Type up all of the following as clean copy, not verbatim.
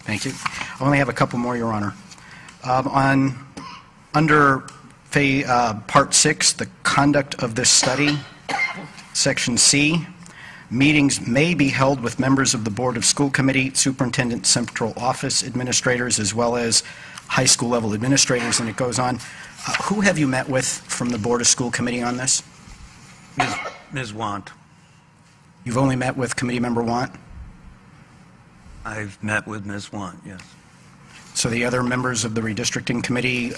Thank you. I only have a couple more, Your Honor. Under Part 6, the conduct of this study, Section C, meetings may be held with members of the Board of School Committee, Superintendent Central Office administrators, as well as high school level administrators, and it goes on. Who have you met with from the Board of School Committee on this? Ms. Want. You've only met with Committee Member Want? I've met with Ms. Want, yes. So the other members of the redistricting committee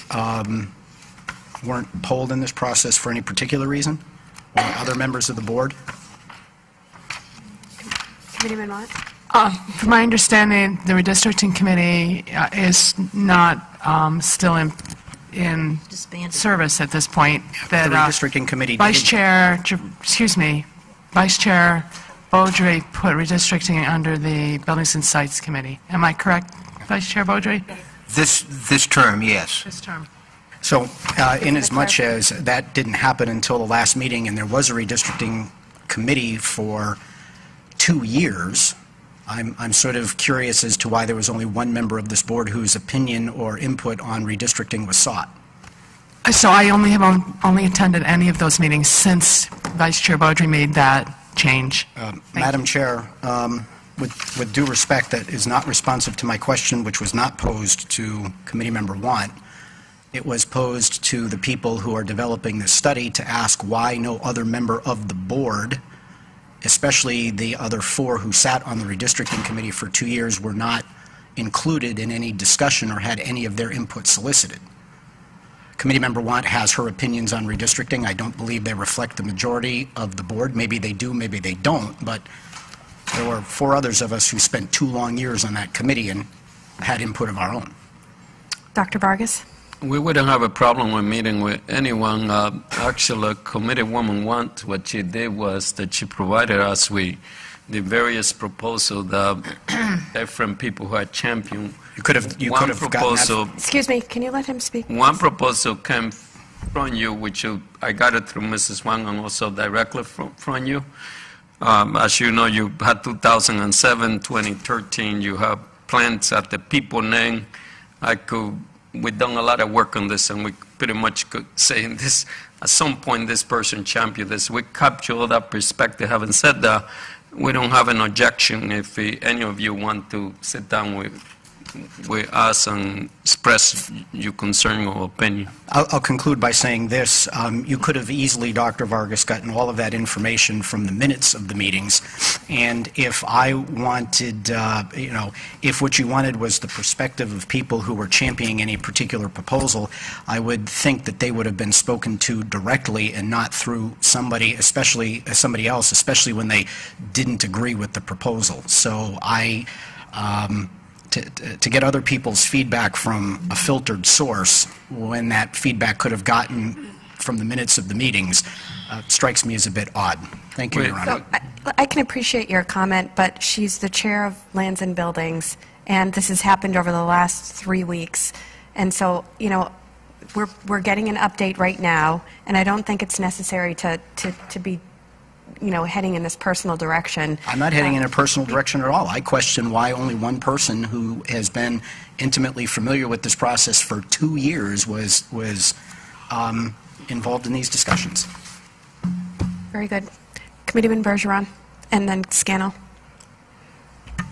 weren't polled in this process for any particular reason? Or other members of the board? Committeeman Mott? From my understanding, the redistricting committee is not still in service at this point. That, the redistricting committee Vice Chair Beaudry put redistricting under the Buildings and Sites Committee. Am I correct, Vice Chair Beaudry? This term, yes. This term. So inasmuch as that didn't happen until the last meeting and there was a redistricting committee for 2 years, I'm sort of curious as to why there was only one member of this board whose opinion or input on redistricting was sought. So I only attended any of those meetings since Vice Chair Beaudry made that change. Madam Chair, with due respect, that is not responsive to my question, which was not posed to Committee Member Want. It was posed to the people who are developing this study to ask why no other member of the board, especially the other 4 who sat on the redistricting committee for 2 years, were not included in any discussion or had any of their input solicited. Committee Member Want has her opinions on redistricting. I don't believe they reflect the majority of the board. Maybe they do, maybe they don't, but there were 4 others of us who spent 2 long years on that committee and had input of our own. Dr. Vargas? We wouldn't have a problem with meeting with anyone. Actually, Committee Woman Want, what she did was that she provided us with the various proposals that different people who had championed. You could have gotten that. Excuse me, can you let him speak? One proposal came from you, which I got it through Mrs. Wang and also directly from you. As you know, you had 2007, 2013, you have plans at the people name. We've done a lot of work on this, and we pretty much could say this, at some point this person championed this. We capture all that perspective. Having said that, we don't have an objection if any of you want to sit down with us and express your concern or opinion. I'll conclude by saying this. You could have easily, Dr. Vargas, gotten all of that information from the minutes of the meetings. And if I wanted, if what you wanted was the perspective of people who were championing any particular proposal, I would think that they would have been spoken to directly and not through somebody, especially somebody else, especially when they didn't agree with the proposal. So to get other people's feedback from a filtered source when that feedback could have gotten from the minutes of the meetings strikes me as a bit odd. Thank you, Your Honor. So I can appreciate your comment, but she's the chair of Lands and Buildings, and this has happened over the last 3 weeks. And so, we're getting an update right now, and I don't think it's necessary to be heading in this personal direction. I'm not heading in a personal direction at all. I question why only one person who has been intimately familiar with this process for 2 years was involved in these discussions. Very good. Committeeman Bergeron, and then Scannell.